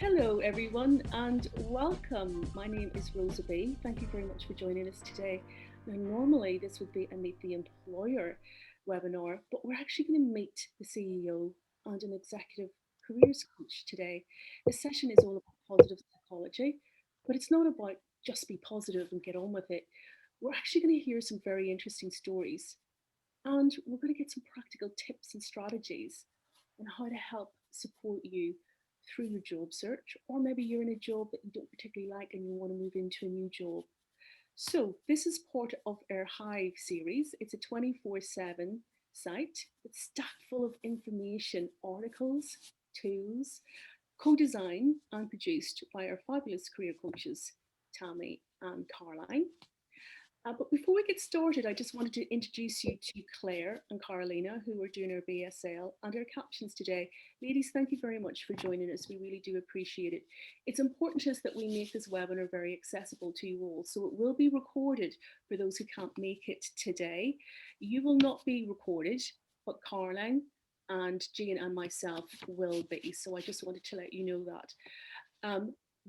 Hello, everyone, and welcome. My name is Rosa B. Thank you very much for joining us today. Now, normally this would be a Meet the Employer webinar, but we're actually going to meet the CEO and an executive careers coach today. This session is all about positive psychology, but it's not about just be positive and get on with it. We're actually going to hear some very interesting stories, and we're going to get some practical tips and strategies on how to help support you through your job search, or maybe you're in a job that you don't particularly like and you want to move into a new job. So, this is part of our Hive series. It's a 24/7 site. It's stacked full of information, articles, tools, co designed and produced by our fabulous career coaches, Tammy and Caroline. But before we get started, I just wanted to introduce you to Claire and Carolina, who are doing our BSL and our captions today. Ladies, thank you very much for joining us. We really do appreciate it. It's important to us that we make this webinar very accessible to you all. So it will be recorded for those who can't make it today. You will not be recorded, but Caroline and Jean and myself will be. So I just wanted to let you know that.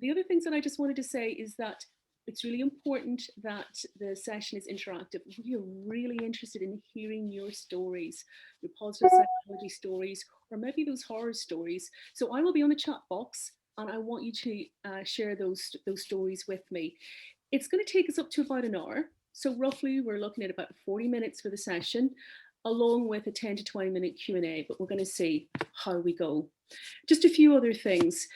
The other things that I just wanted to say is that it's really important that the session is interactive. We are really interested in hearing your stories, your positive psychology stories, or maybe those horror stories. So I will be on the chat box and I want you to share those stories with me. It's going to take us up to about an hour. So roughly we're looking at about 40 minutes for the session, along with a 10 to 20 minute Q&A, but we're going to see how we go. Just a few other things.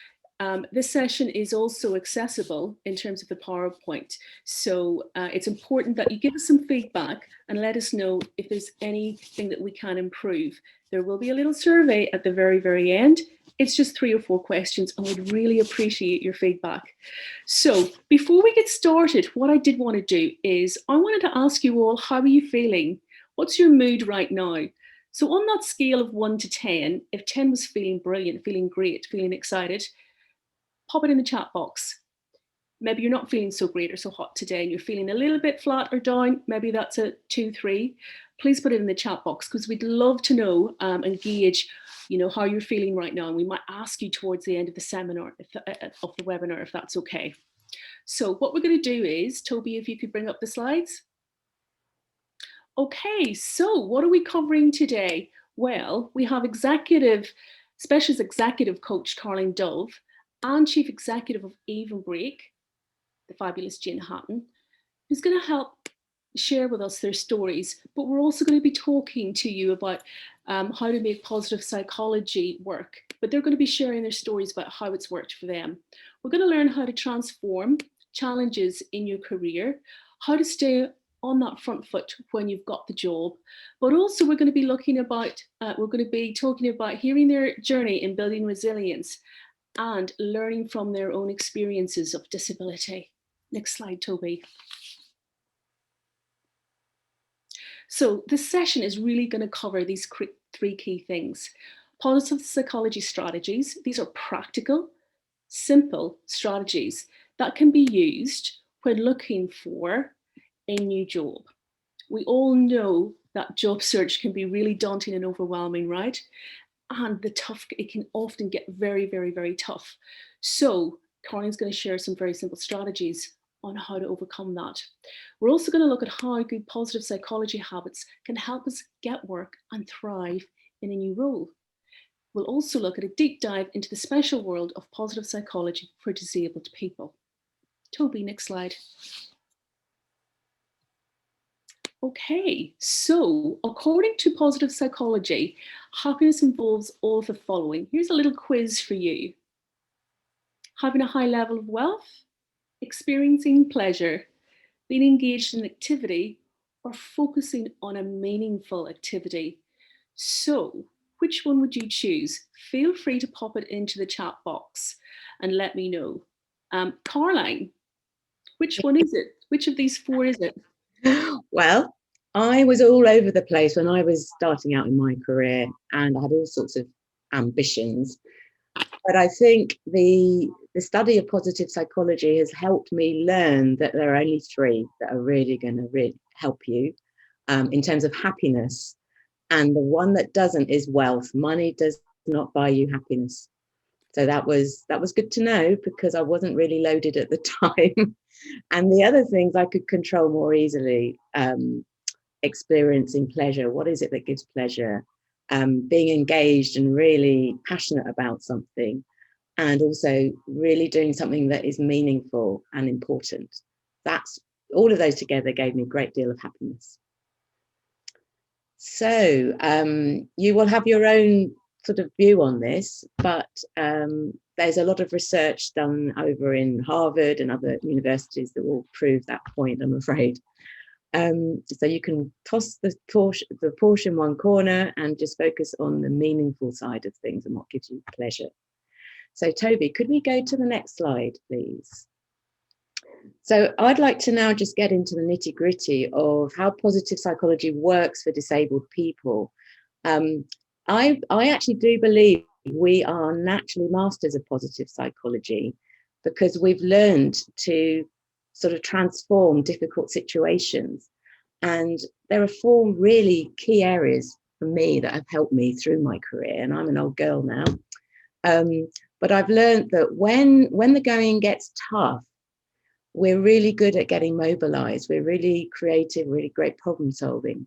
This session is also accessible in terms of the PowerPoint. So it's important that you give us some feedback and let us know if there's anything that we can improve. There will be a little survey at the very, very end. It's just 3 or 4 questions and we'd really appreciate your feedback. So before we get started, what I did want to do is I wanted to ask you all, how are you feeling? What's your mood right now? So on that scale of 1 to 10, if 10 was feeling brilliant, feeling great, feeling excited, pop it in the chat box. Maybe you're not feeling so great or so hot today and you're feeling a little bit flat or down. Maybe that's a 2, 3. Please put it in the chat box because we'd love to know and gauge, how you're feeling right now. And we might ask you towards the end of the seminar, of the webinar, if that's okay. So what we're going to do is, Toby, if you could bring up the slides. Okay, so what are we covering today? Well, we have Specialist Executive Coach Caroline Dove and Chief Executive of Evenbreak, the fabulous Jane Hatton, who's going to help share with us their stories. But we're also going to be talking to you about how to make positive psychology work. But they're going to be sharing their stories about how it's worked for them. We're going to learn how to transform challenges in your career, how to stay on that front foot when you've got the job, but also we're going to be talking about hearing their journey in building resilience and learning from their own experiences of disability. Next slide, Toby. So this session is really going to cover these 3 key things. Positive psychology strategies. These are practical, simple strategies that can be used when looking for a new job. We all know that job search can be really daunting and overwhelming, right? And it can often get very, very, very tough. So Caroline's going to share some very simple strategies on how to overcome that. We're also going to look at how good positive psychology habits can help us get work and thrive in a new role. We'll also look at a deep dive into the special world of positive psychology for disabled people. Toby, next slide. Okay, so according to positive psychology, happiness involves all of the following. Here's a little quiz for you. Having a high level of wealth, experiencing pleasure, being engaged in activity, or focusing on a meaningful activity. So, which one would you choose? Feel free to pop it into the chat box and let me know. Caroline, which one is it? Which of these 4 is it? Well, I was all over the place when I was starting out in my career and I had all sorts of ambitions. But I think the study of positive psychology has helped me learn that there are only 3 that are really going to help you in terms of happiness. And the one that doesn't is wealth. Money does not buy you happiness. So that was good to know, because I wasn't really loaded at the time. And the other things I could control more easily. Experiencing pleasure. What is it that gives pleasure? Being engaged and really passionate about something, and also really doing something that is meaningful and important. That's all of those together gave me a great deal of happiness. So you will have your own sort of view on this, but there's a lot of research done over in Harvard and other universities that will prove that point, I'm afraid. So you can toss the portion one corner and just focus on the meaningful side of things and what gives you pleasure. So Toby, could we go to the next slide, please? So I'd like to now just get into the nitty-gritty of how positive psychology works for disabled people. I actually do believe we are naturally masters of positive psychology, because we've learned to sort of transform difficult situations. And there are four really key areas for me that have helped me through my career. And I'm an old girl now. But I've learned that when the going gets tough, we're really good at getting mobilized. We're really creative, really great problem solving.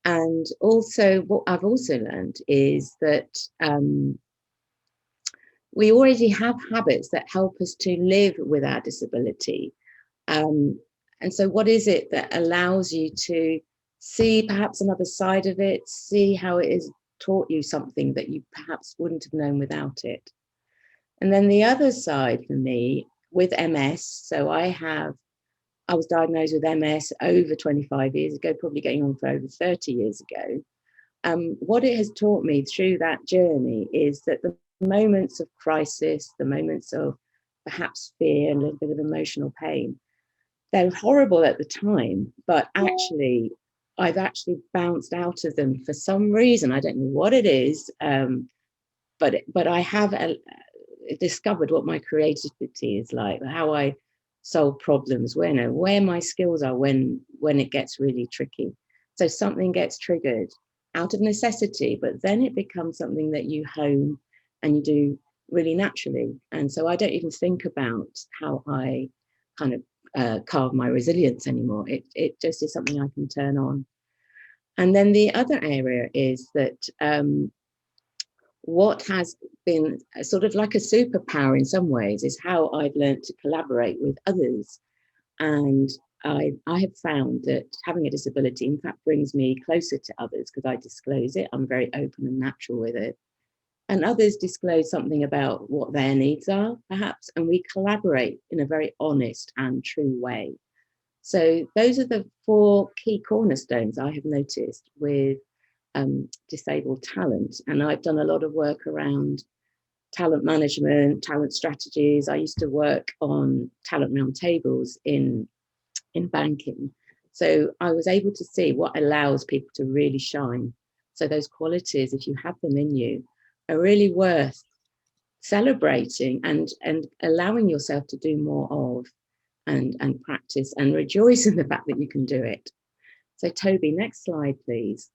And also what I've also learned is that we already have habits that help us to live with our disability. And so what is it that allows you to see perhaps another side of it, see how it has taught you something that you perhaps wouldn't have known without it? And then the other side for me with MS, so I was diagnosed with MS over 25 years ago, probably getting on for over 30 years ago. What it has taught me through that journey is that the moments of crisis, the moments of perhaps fear and a little bit of emotional pain, they're horrible at the time, but actually, I've actually bounced out of them for some reason. I don't know what it is, but I have discovered what my creativity is like, how I solve problems, where my skills are when it gets really tricky. So something gets triggered out of necessity, but then it becomes something that you hone and you do really naturally. And so I don't even think about how I kind of carve my resilience anymore. It just is something I can turn on. And then the other area is that what has been sort of like a superpower in some ways is how I've learned to collaborate with others. And I have found that having a disability, in fact, brings me closer to others, because I disclose it. I'm very open and natural with it. And others disclose something about what their needs are, perhaps, and we collaborate in a very honest and true way. So those are the four key cornerstones I have noticed with disabled talent. And I've done a lot of work around talent management, talent strategies. I used to work on talent roundtables in banking. So I was able to see what allows people to really shine. So those qualities, if you have them in you, are really worth celebrating and allowing yourself to do more of, and practice and rejoice in the fact that you can do it. So Toby, next slide, please.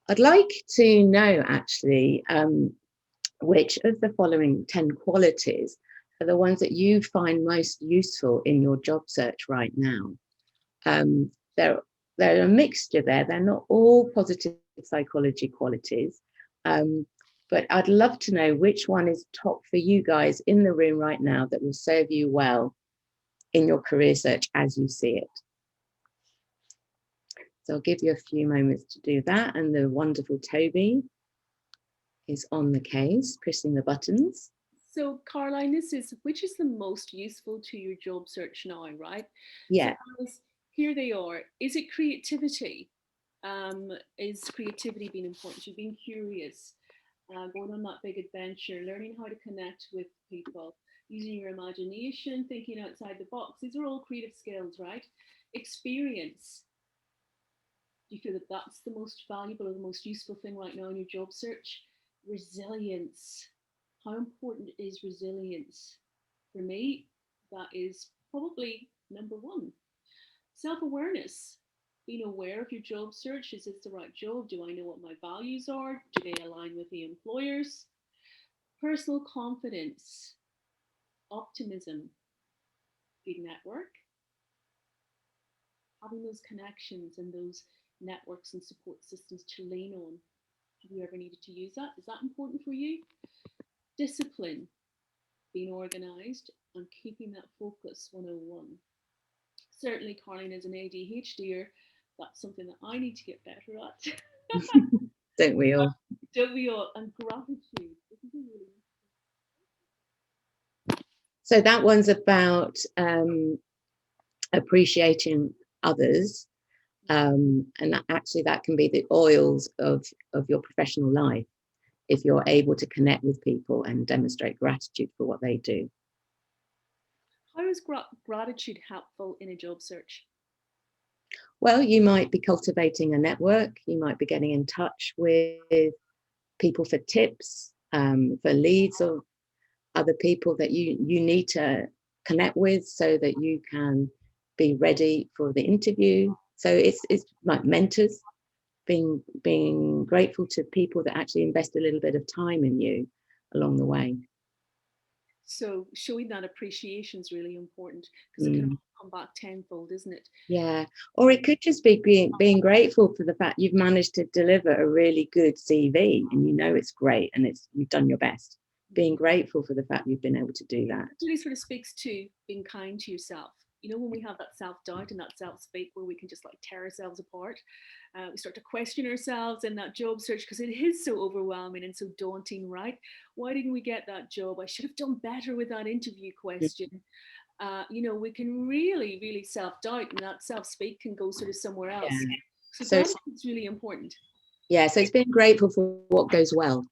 I'd like to know actually which of the following 10 qualities are the ones that you find most useful in your job search right now. They're a mixture there. They're not all positive psychology qualities, but I'd love to know which one is top for you guys in the room right now that will serve you well in your career search as you see it. So I'll give you a few moments to do that, and the wonderful Toby is on the case, pressing the buttons. So, Caroline, this is which is the most useful to your job search now, right? Yeah. So, guys, here they are. Is it creativity? Is creativity being important to you? Being curious, going on that big adventure, learning how to connect with people, using your imagination, thinking outside the box. These are all creative skills, right? Experience. Do you feel that that's the most valuable or the most useful thing right now in your job search? Resilience. How important is resilience? For me, that is probably number one. Self awareness. Being aware of your job search. Is this the right job? Do I know what my values are? Do they align with the employers? Personal confidence, optimism, good network, having those connections and those networks and support systems to lean on. Have you ever needed to use that? Is that important for you? Discipline, being organized and keeping that focus 101. Certainly, Carlene, as an ADHDer, that's something that I need to get better at. Don't we all? Don't we all? And gratitude. This is a really So that one's about appreciating others, and actually that can be the oils of your professional life if you're able to connect with people and demonstrate gratitude for what they do. How is gratitude helpful in a job search? Well, you might be cultivating a network, you might be getting in touch with people for tips, for leads, or other people that you need to connect with so that you can be ready for the interview. So it's like mentors, being grateful to people that actually invest a little bit of time in you along the way. So showing that appreciation is really important because it can come back tenfold, isn't it? Yeah. Or it could just be being grateful for the fact you've managed to deliver a really good CV and you know it's great and you've done your best. Being grateful for the fact you've been able to do that. It really sort of speaks to being kind to yourself. You know, when we have that self-doubt and that self-speak where we can just like tear ourselves apart, we start to question ourselves in that job search because it is so overwhelming and so daunting, right? Why didn't we get that job? I should have done better with that interview question. You know, we can really, really self-doubt and that self-speak can go sort of somewhere else. Yeah. So that's really important. Yeah, so it's being grateful for what goes well.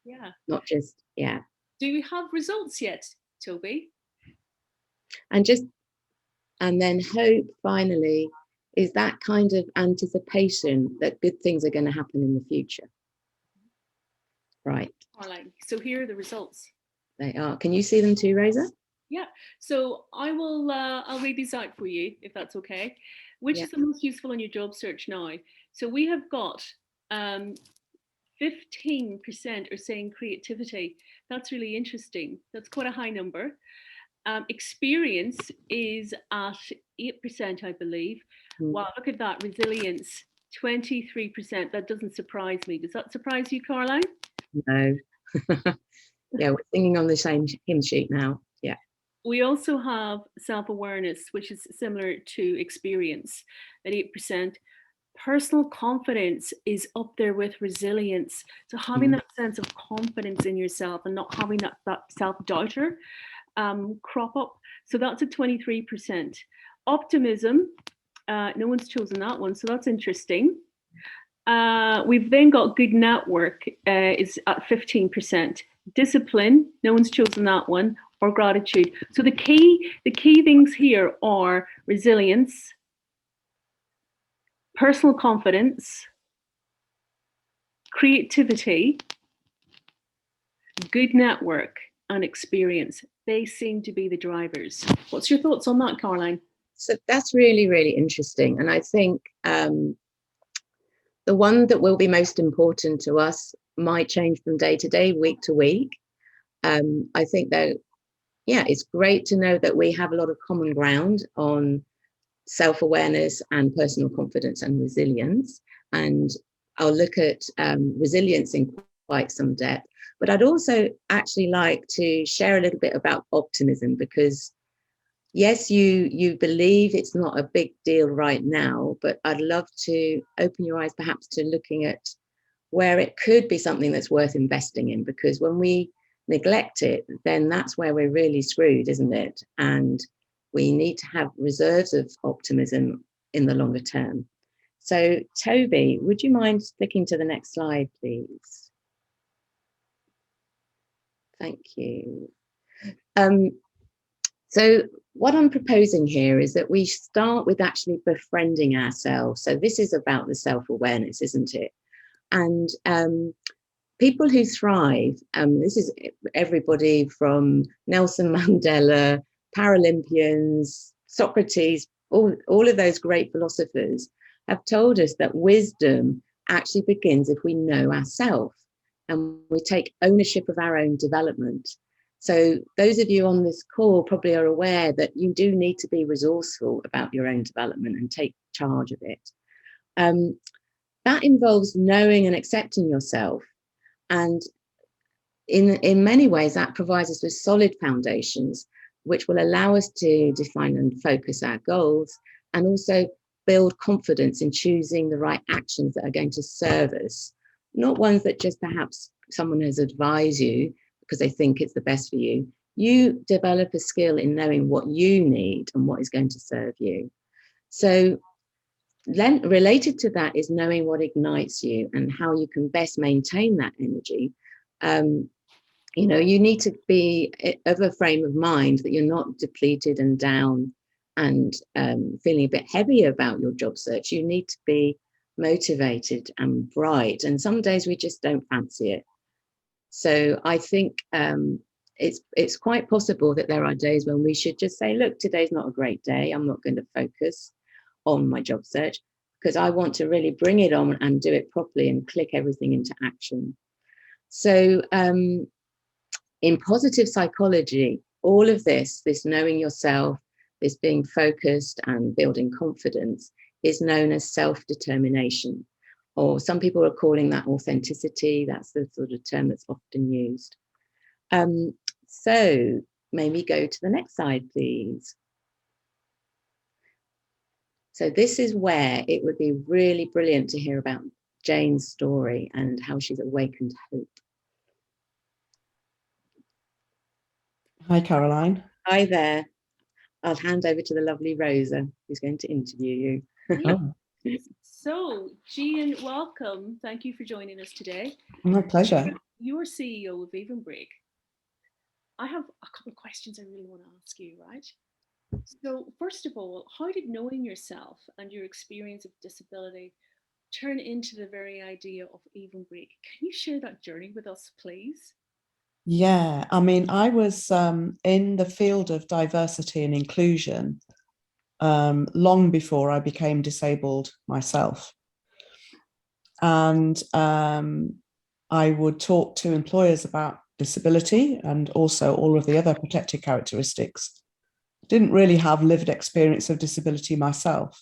Yeah. Not just, yeah. Do we have results yet, Toby? And then hope, finally, is that kind of anticipation that good things are going to happen in the future. Right. Caroline, so here are the results. They are. Can you see them too, Rosa? Yeah. So I will. I'll read these out for you, if that's okay. Which is the most useful in your job search now? So we have got 15% are saying creativity. That's really interesting. That's quite a high number. Experience is at 8%, I believe. Wow, look at that. Resilience, 23%. That doesn't surprise me. Does that surprise you, Caroline? No. Yeah, we're singing on the same hymn sheet now. Yeah. We also have self-awareness, which is similar to experience at 8%. Personal confidence is up there with resilience. So having that sense of confidence in yourself and not having that self-doubter crop up. So that's at 23%. Optimism, no one's chosen that one, so that's interesting. We've then got good network is at 15%. Discipline, no one's chosen that one, or gratitude. So the key things here are resilience, personal confidence, creativity, good network, and experience. They seem to be the drivers. What's your thoughts on that, Caroline? So that's really, really interesting. And I think the one that will be most important to us might change from day to day, week to week. I think that, yeah, it's great to know that we have a lot of common ground on self-awareness and personal confidence and resilience. And I'll look at resilience in quite some depth. But I'd also actually like to share a little bit about optimism, because yes, you believe it's not a big deal right now, but I'd love to open your eyes perhaps to looking at where it could be something that's worth investing in, because when we neglect it, then that's where we're really screwed, isn't it? And we need to have reserves of optimism in the longer term. So, Toby, would you mind flicking to the next slide, please? Thank you. So what I'm proposing here is that we start with actually befriending ourselves. So this is about the self-awareness, isn't it? And people who thrive, this is everybody from Nelson Mandela, Paralympians, Socrates, all of those great philosophers have told us that wisdom actually begins if we know ourselves. and we take ownership of our own development. So those of you on this call probably are aware that you do need to be resourceful about your own development and take charge of it. That involves knowing and accepting yourself. And in many ways, that provides us with solid foundations, which will allow us to define and focus our goals, and also build confidence in choosing the right actions that are going to serve us, not ones that just perhaps someone has advised you because they think it's the best for you. You develop a skill in knowing what you need and what is going to serve you. So then related to that is knowing what ignites you and how you can best maintain that energy. You need to be of a frame of mind that you're not depleted and down and feeling a bit heavy about your job search. You need to be motivated and bright. And some days we just don't fancy it. So I think it's quite possible that there are days when we should just say, look, today's not a great day. I'm not going to focus on my job search because I want to really bring it on and do it properly and click everything into action. So in positive psychology, all of this knowing yourself, this being focused and building confidence is known as self-determination, or some people are calling that authenticity. That's the sort of term that's often used. So maybe go to the next slide, please. So this is where it would be really brilliant to hear about Jane's story and how she's awakened hope. Hi, Caroline. Hi there. I'll hand over to the lovely Rosa, who's going to interview you. Oh. So, Jean, welcome. Thank you for joining us today. My pleasure. You're CEO of Evenbreak. I have a couple of questions I really want to ask you, right? So, first of all, how did knowing yourself and your experience of disability turn into the very idea of Evenbreak? Can you share that journey with us, please? Yeah, I mean, I was in the field of diversity and inclusion long before I became disabled myself. And I would talk to employers about disability and also all of the other protected characteristics. Didn't really have lived experience of disability myself.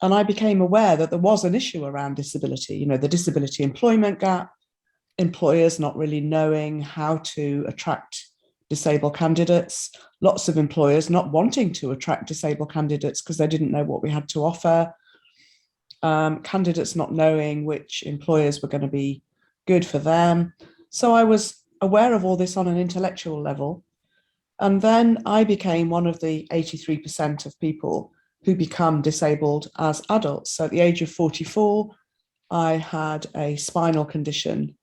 And I became aware that there was an issue around disability, the disability employment gap, employers not really knowing how to attract disabled candidates, lots of employers not wanting to attract disabled candidates because they didn't know what we had to offer, candidates not knowing which employers were going to be good for them. So I was aware of all this on an intellectual level. And then I became one of the 83% of people who become disabled as adults. So at the age of 44, I had a spinal condition,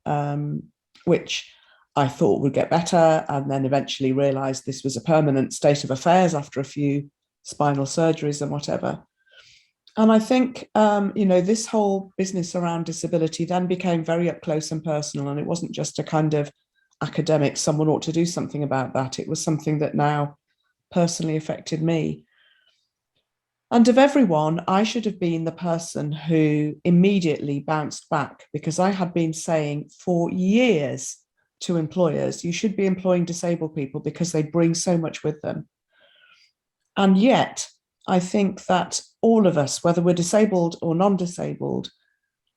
which I thought would get better, and then eventually realized this was a permanent state of affairs after a few spinal surgeries and whatever. And I think, this whole business around disability then became very up close and personal. And it wasn't just a kind of academic, someone ought to do something about that. It was something that now personally affected me. And of everyone, I should have been the person who immediately bounced back, because I had been saying for years to employers, you should be employing disabled people because they bring so much with them. And yet, I think that all of us, whether we're disabled or non-disabled,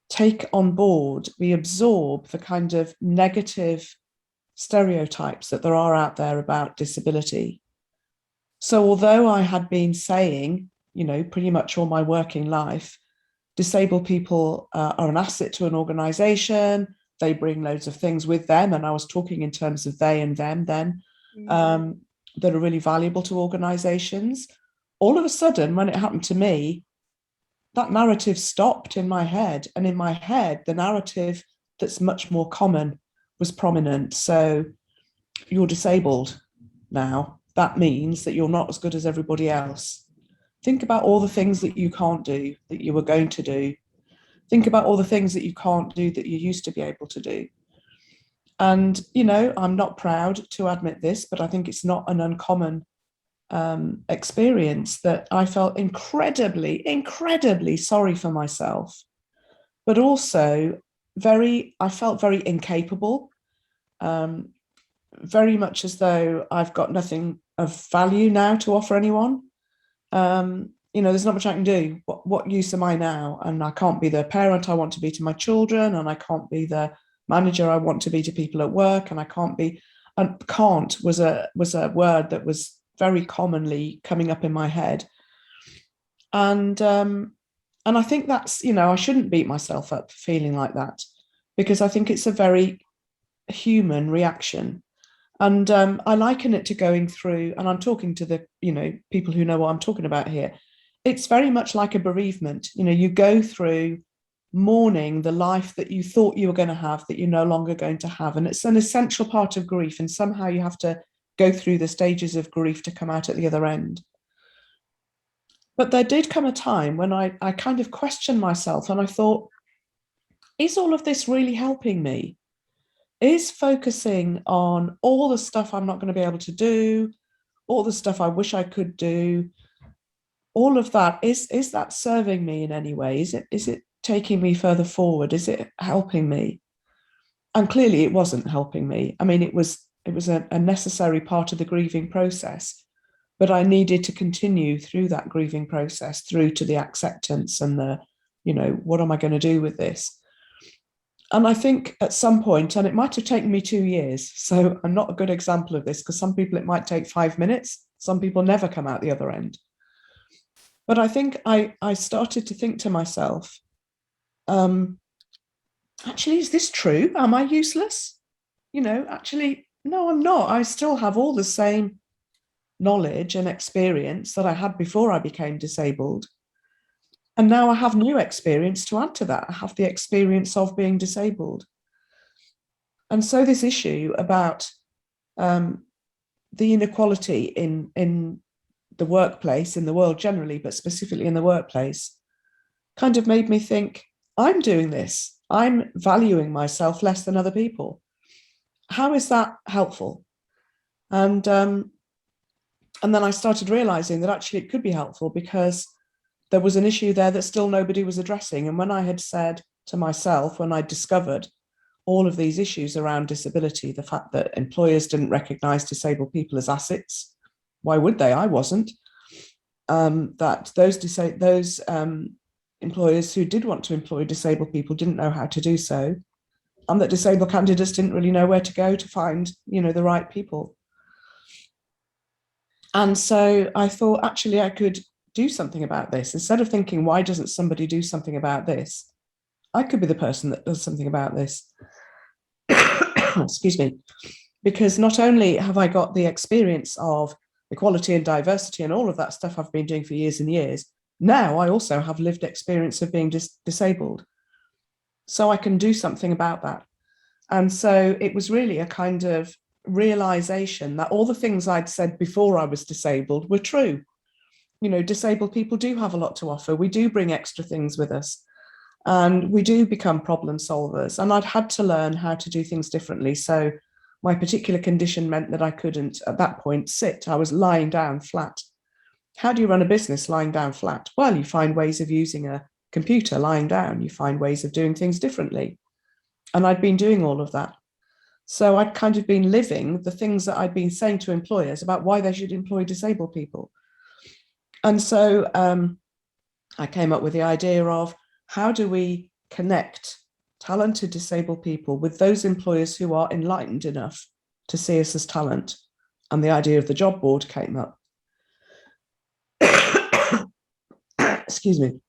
take on board, we absorb the kind of negative stereotypes that there are out there about disability. So although I had been saying, pretty much all my working life, disabled people are an asset to an organization, they bring loads of things with them, and I was talking in terms of they and them then, that are really valuable to organizations. All of a sudden, when it happened to me, that narrative stopped in my head. And in my head, the narrative that's much more common was prominent. So you're disabled now. That means that you're not as good as everybody else. Think about all the things that you can't do that you were going to do. Think about all the things that you can't do that you used to be able to do. And, I'm not proud to admit this, but I think it's not an uncommon experience that I felt incredibly sorry for myself, but also I felt very incapable, very much as though I've got nothing of value now to offer anyone. There's not much I can do. What use am I now? And I can't be the parent I want to be to my children, and I can't be the manager I want to be to people at work, and I can't be. And can't was a word that was very commonly coming up in my head. And I think that's, I shouldn't beat myself up for feeling like that, because I think it's a very human reaction. And I liken it to going through, and I'm talking to the, people who know what I'm talking about here. It's very much like a bereavement. You go through mourning the life that you thought you were going to have that you're no longer going to have. And it's an essential part of grief. And somehow you have to go through the stages of grief to come out at the other end. But there did come a time when I kind of questioned myself, and I thought, is all of this really helping me? Is focusing on all the stuff I'm not going to be able to do, all the stuff I wish I could do, all of that, is that serving me in any way? Is it taking me further forward? Is it helping me? And clearly it wasn't helping me. I mean, it was a necessary part of the grieving process, but I needed to continue through that grieving process, through to the acceptance and the, what am I going to do with this? And I think at some point, and it might have taken me 2 years, so I'm not a good example of this, because some people it might take 5 minutes, some people never come out the other end. But I think I started to think to myself, actually, is this true? Am I useless? Actually, no, I'm not. I still have all the same knowledge and experience that I had before I became disabled. And now I have new experience to add to that. I have the experience of being disabled. And so this issue about the inequality in the workplace, in the world generally, but specifically in the workplace, kind of made me think, I'm doing this. I'm valuing myself less than other people. How is that helpful? And then I started realizing that actually it could be helpful, because there was an issue there that still nobody was addressing. And when I had said to myself, when I discovered all of these issues around disability, the fact that employers didn't recognize disabled people as assets, why would they? I wasn't. That those employers who did want to employ disabled people didn't know how to do so, and that disabled candidates didn't really know where to go to find, the right people. And so I thought, actually, I could do something about this. Instead of thinking, why doesn't somebody do something about this? I could be the person that does something about this. Excuse me. Because not only have I got the experience of equality and diversity and all of that stuff I've been doing for years and years, now I also have lived experience of being disabled. So I can do something about that. And so it was really a kind of realization that all the things I'd said before I was disabled were true. Disabled people do have a lot to offer. We do bring extra things with us, and we do become problem solvers. And I'd had to learn how to do things differently. So my particular condition meant that I couldn't, at that point, sit. I was lying down flat. How do you run a business lying down flat? Well, you find ways of using a computer lying down. You find ways of doing things differently. And I'd been doing all of that. So I'd kind of been living the things that I'd been saying to employers about why they should employ disabled people. And so I came up with the idea of, how do we connect talented disabled people with those employers who are enlightened enough to see us as talent? And the idea of the job board came up. Excuse me.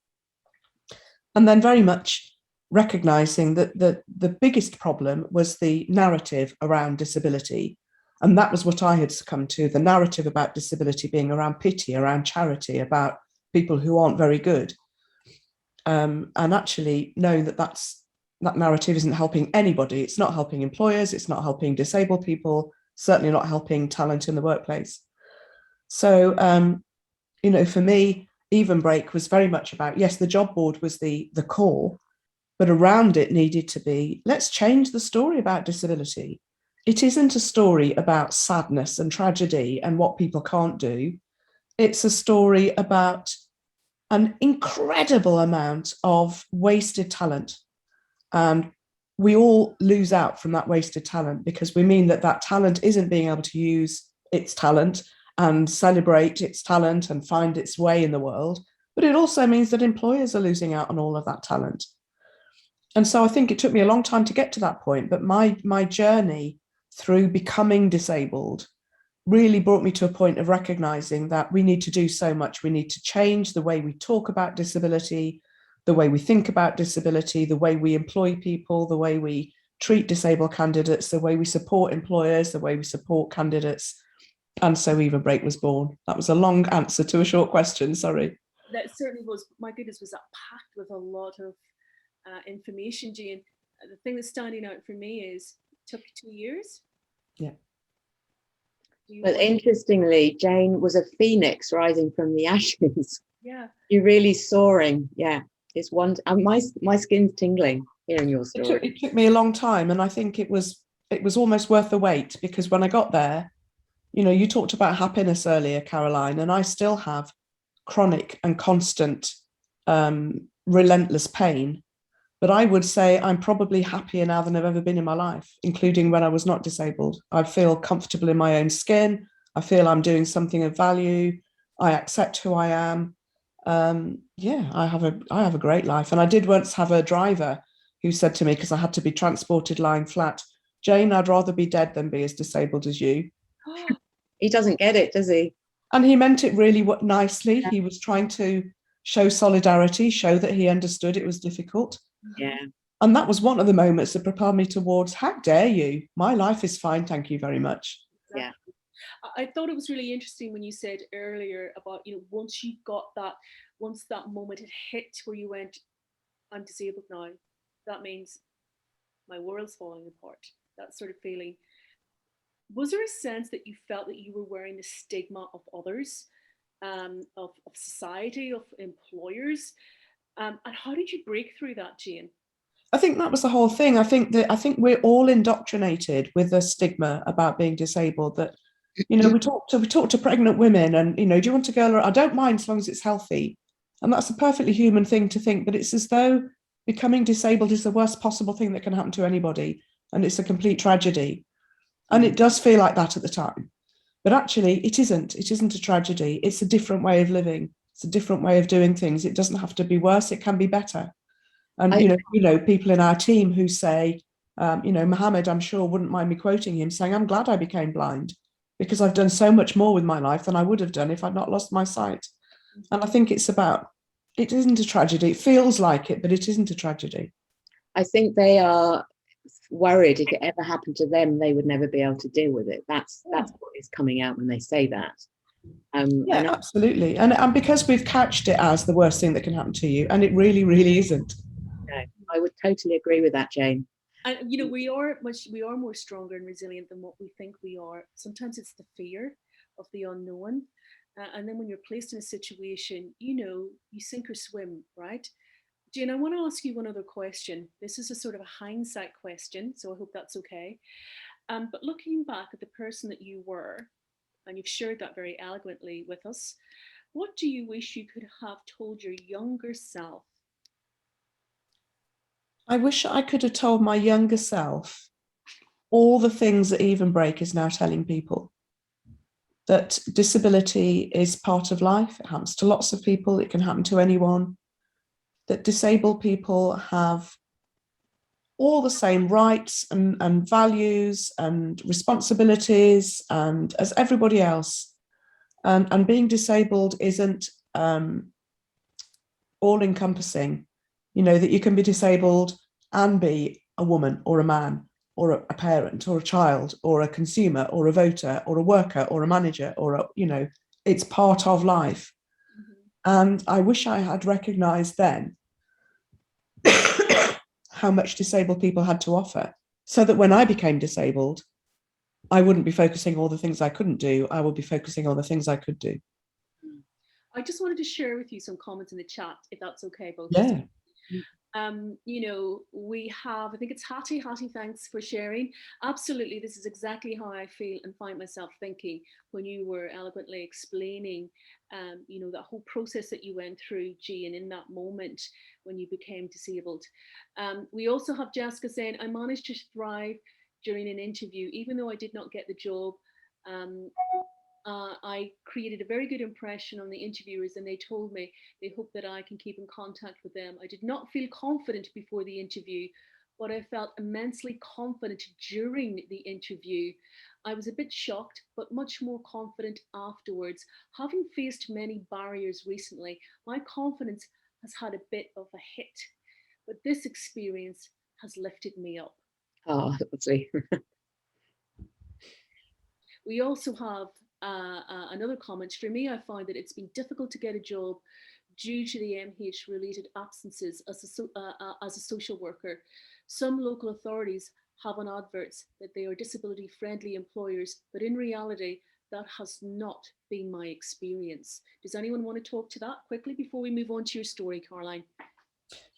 And then very much recognizing that the biggest problem was the narrative around disability. And that was what I had succumbed to, the narrative about disability being around pity, around charity, about people who aren't very good. And actually knowing that narrative isn't helping anybody. It's not helping employers. It's not helping disabled people, certainly not helping talent in the workplace. So, for me, Evenbreak was very much about, yes, the job board was the core, but around it needed to be, let's change the story about disability. It isn't a story about sadness and tragedy and what people can't do. It's a story about an incredible amount of wasted talent and we all lose out from that wasted talent, because we mean that talent isn't being able to use its talent and celebrate its talent and find its way in the world. But it also means that employers are losing out on all of that talent. And so I think it took me a long time to get to that point, but my journey through becoming disabled really brought me to a point of recognizing that we need to do so much. We need to change the way we talk about disability, the way we think about disability, the way we employ people, the way we treat disabled candidates, the way we support employers, the way we support candidates. And so Evenbreak was born. That was a long answer to a short question, sorry. That certainly was. My goodness, was that packed with a lot of information, Jane. The thing that's standing out for me is it took you 2 years. Yeah. But interestingly, Jane was a phoenix rising from the ashes. Yeah. You're really soaring. Yeah. It's one. My skin's tingling hearing your story. It took me a long time, and I think it was almost worth the wait, because when I got there, you know, you talked about happiness earlier, Caroline, and I still have chronic and constant, relentless pain. But I would say I'm probably happier now than I've ever been in my life, including when I was not disabled. I feel comfortable in my own skin. I feel I'm doing something of value. I accept who I am. I have a great life. And I did once have a driver who said to me, because I had to be transported lying flat, "Jane, I'd rather be dead than be as disabled as you." He doesn't get it, does he? And he meant it really nicely. He was trying to show solidarity, show that he understood it was difficult. Yeah. And that was one of the moments that propelled me towards, how dare you? My life is fine, thank you very much. Yeah. I thought it was really interesting when you said earlier about, you know, once that moment had hit where you went, I'm disabled now, that means my world's falling apart, that sort of feeling. Was there a sense that you felt that you were wearing the stigma of others, of society, of employers? And how did you break through that, Jane? I think that was the whole thing. I think we're all indoctrinated with the stigma about being disabled, that, you know, we talk to pregnant women and, you know, do you want a girl? Or I don't mind as long as it's healthy. And that's a perfectly human thing to think, but it's as though becoming disabled is the worst possible thing that can happen to anybody. And it's a complete tragedy. And it does feel like that at the time. But actually, it isn't. It isn't a tragedy. It's a different way of living. It's a different way of doing things. It doesn't have to be worse. It can be better. And, you know, people in our team who say, Mohammed, I'm sure, wouldn't mind me quoting him, saying, "I'm glad I became blind, because I've done so much more with my life than I would have done if I'd not lost my sight." And I think it isn't a tragedy. It feels like it, but it isn't a tragedy. I think they are worried if it ever happened to them, they would never be able to deal with it. That's what is coming out when they say that. Absolutely. And because we've couched it as the worst thing that can happen to you, and it really, really isn't. No, I would totally agree with that, Jane. And, you know, we are more stronger and resilient than what we think we are. Sometimes it's the fear of the unknown. And then when you're placed in a situation, you know, you sink or swim, right? Jane, I want to ask you one other question. This is a sort of a hindsight question, so I hope that's okay. But looking back at the person that you were, and you've shared that very eloquently with us, what do you wish you could have told your younger self? I wish I could have told my younger self all the things that Evenbreak is now telling people. That disability is part of life. It happens to lots of people. It can happen to anyone. That disabled people have all the same rights and values and responsibilities and as everybody else. And being disabled isn't all-encompassing. You know, that you can be disabled and be a woman or a man or a parent or a child or a consumer or a voter or a worker or a manager it's part of life. And I wish I had recognised then how much disabled people had to offer, so that when I became disabled, I wouldn't be focusing on all the things I couldn't do. I would be focusing on the things I could do. I just wanted to share with you some comments in the chat, if that's okay, both. Yeah. We have, I think it's Hattie. Hattie, thanks for sharing. Absolutely, this is exactly how I feel and find myself thinking when you were eloquently explaining, that whole process that you went through, Jean, in that moment when you became disabled. We also have Jessica saying, I managed to thrive during an interview, even though I did not get the job. Um, I created a very good impression on the interviewers, and they told me they hope that I can keep in contact with them. I did not feel confident before the interview, but I felt immensely confident during the interview. I was a bit shocked, but much more confident afterwards. Having faced many barriers recently, my confidence has had a bit of a hit, but this experience has lifted me up. Oh, lovely. We also have another comment. For me, I find that it's been difficult to get a job due to the MH related absences as a social worker. Some local authorities have on adverts that they are disability friendly employers, but in reality, that has not been my experience. Does anyone want to talk to that quickly before we move on to your story, Caroline?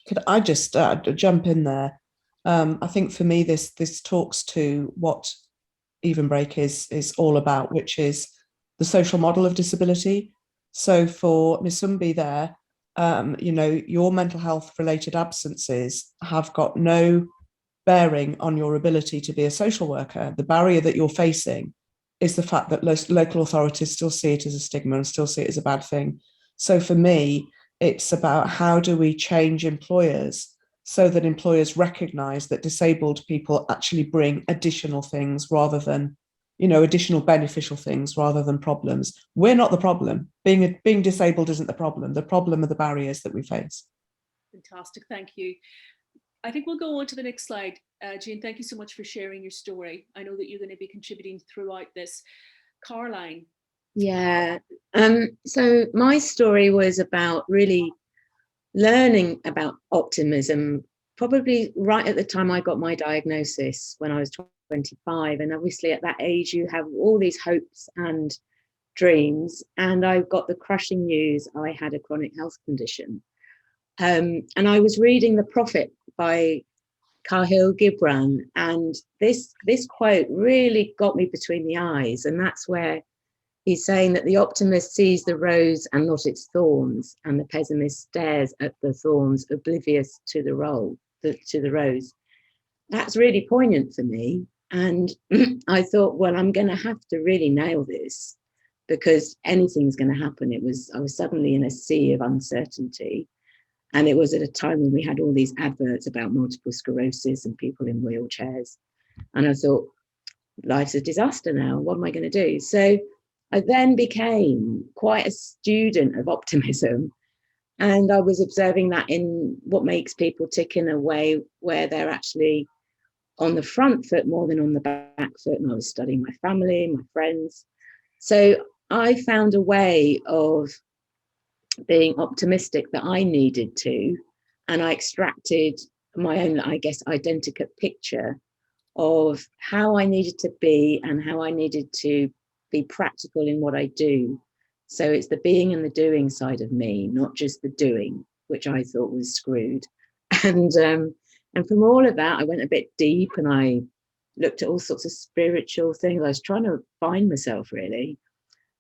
Could I just jump in there? I think for me, this talks to what Evenbreak is all about, which is the social model of disability. So for Misumbi there, your mental health related absences have got no bearing on your ability to be a social worker. The barrier that you're facing is the fact that local authorities still see it as a stigma and still see it as a bad thing. So for me, it's about how do we change employers so that employers recognize that disabled people actually bring additional things rather than, additional beneficial things rather than problems. We're not the problem. Being disabled isn't the problem. The problem are the barriers that we face. Fantastic, thank you. I think we'll go on to the next slide. Jane, thank you so much for sharing your story. I know that you're going to be contributing throughout this. Caroline. Yeah. So my story was about really learning about optimism, probably right at the time I got my diagnosis when I was 25. And obviously at that age, you have all these hopes and dreams. And I got the crushing news I had a chronic health condition. And I was reading The Prophet by Khalil Gibran, and this quote really got me between the eyes. And that's where he's saying that the optimist sees the rose and not its thorns, and the pessimist stares at the thorns, oblivious to the rose. That's really poignant for me. And I thought, well, I'm going to have to really nail this because anything's going to happen. I was suddenly in a sea of uncertainty. And it was at a time when we had all these adverts about multiple sclerosis and people in wheelchairs. And I thought, life's a disaster now. What am I going to do? So I then became quite a student of optimism. And I was observing that in what makes people tick in a way where they're actually on the front foot more than on the back foot. And I was studying my family, my friends. So I found a way of being optimistic that I needed to. And I extracted my own, I guess, identical picture of how I needed to be and how I needed to be practical in what I do. So it's the being and the doing side of me, not just the doing, which I thought was screwed. And from all of that, I went a bit deep and I looked at all sorts of spiritual things. I was trying to find myself really.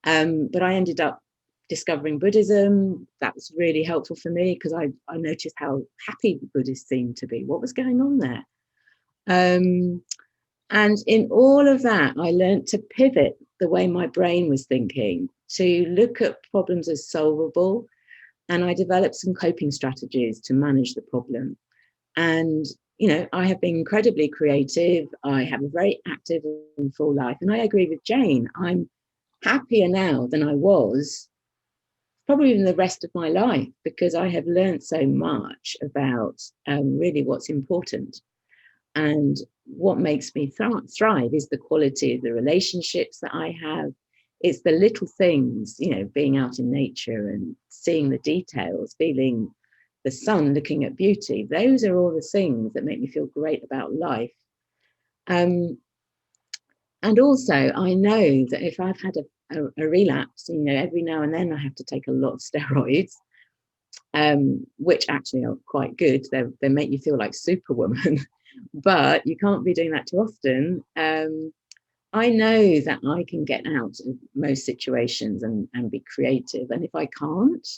But I ended up discovering Buddhism. That was really helpful for me because I noticed how happy the Buddhists seemed to be. What was going on there? And in all of that, I learned to pivot the way my brain was thinking, to look at problems as solvable. And I developed some coping strategies to manage the problem. And, I have been incredibly creative. I have a very active and full life. And I agree with Jane. I'm happier now than I was probably in the rest of my life because I have learned so much about really what's important. And what makes me thrive is the quality of the relationships that I have. It's the little things, being out in nature and seeing the details, feeling the sun, looking at beauty. Those are all the things that make me feel great about life. And also, I know that if I've had a relapse, every now and then I have to take a lot of steroids. which actually are quite good. They make you feel like Superwoman, but you can't be doing that too often. I know that I can get out of most situations and be creative. And if I can't,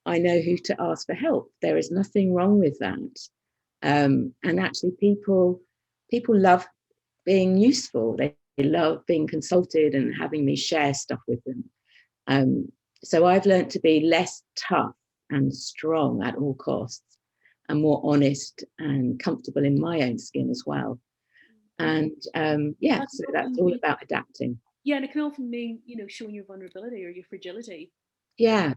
I know who to ask for help. There is nothing wrong with that. And actually people love being useful. They love being consulted and having me share stuff with them. So I've learned to be less tough and strong at all costs, and more honest and comfortable in my own skin as well. And so that's all about adapting. Yeah, and it can often mean, showing your vulnerability or your fragility. Yeah,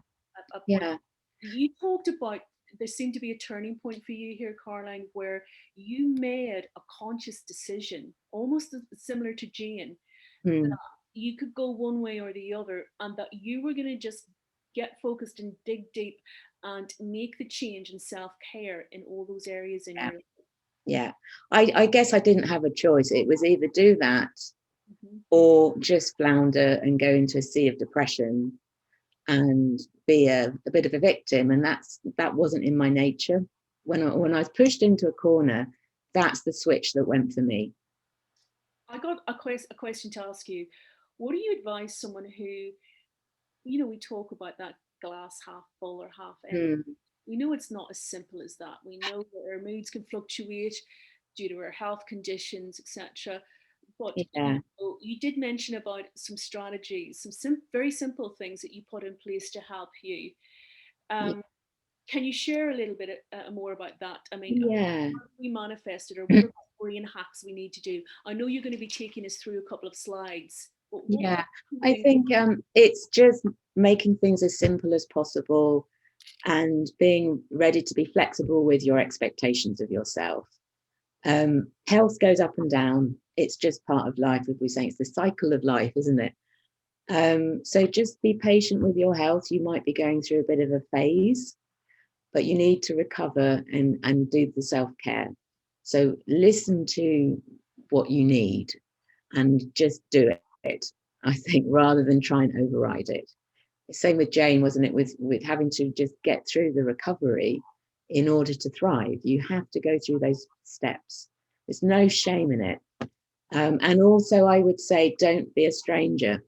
At yeah. You talked about there seemed to be a turning point for you here, Caroline, where you made a conscious decision, almost similar to Jane, that you could go one way or the other, and that you were going to just get focused and dig deep and make the change in self-care in all those areas in your life. Yeah, I guess I didn't have a choice. It was either do that or just flounder and go into a sea of depression and be a bit of a victim. And that wasn't in my nature. When I was pushed into a corner, that's the switch that went for me. I got a question to ask you. What do you advise someone who, we talk about that glass half full or half empty. We know it's not as simple as that. We know that our moods can fluctuate due to our health conditions, etc. But you did mention about some strategies, some very simple things that you put in place to help you. Can you share a little bit more about that? I mean, how do we manifest it, or what are the brain hacks we need to do? I know you're going to be taking us through a couple of slides. I think it's just making things as simple as possible and being ready to be flexible with your expectations of yourself. Health goes up and down. It's just part of life, if we say it's the cycle of life, isn't it? So just be patient with your health. You might be going through a bit of a phase, but you need to recover and do the self-care. So listen to what you need and just do it, I think, rather than try and override it. Same with Jane, wasn't it, with having to just get through the recovery in order to thrive. You have to go through those steps. There's no shame in it. And also, I would say, don't be a stranger.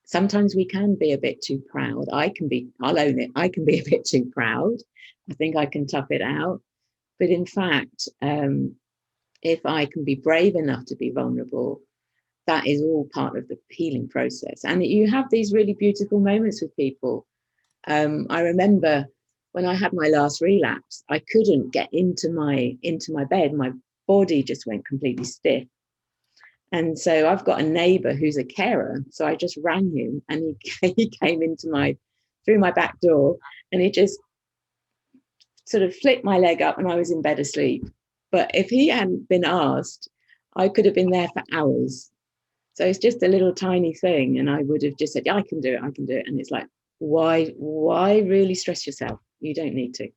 Sometimes we can be a bit too proud. I'll own it, I can be a bit too proud. I think I can tough it out. But in fact, if I can be brave enough to be vulnerable, that is all part of the healing process. And you have these really beautiful moments with people. I remember when I had my last relapse, I couldn't get into my bed. My body just went completely stiff. And so I've got a neighbor who's a carer. So I just rang him, and he came through my back door, and he just sort of flicked my leg up, and I was in bed asleep. But if he hadn't been asked, I could have been there for hours. So it's just a little tiny thing, and I would have just said, yeah, I can do it. And it's like, why really stress yourself? You don't need to.